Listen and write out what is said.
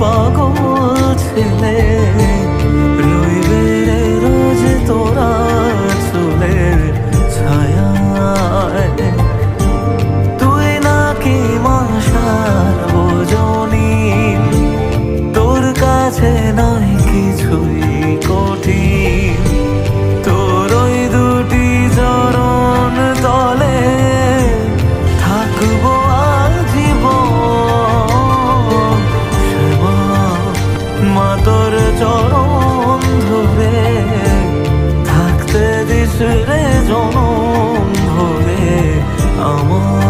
পাগল ছেলে রইবে রে রোজ তোরা চুলের ছায়ায়। তুই নাকি মশার বোঝনি, তোর কাছে নয় কিছুই কঠিন। তোর ওই দুটি চরণ তলে থাকবো আজীবন। শ্যামা মা তোর চরণ ধরে থাকতে দিস রে জনম ভরে আমার।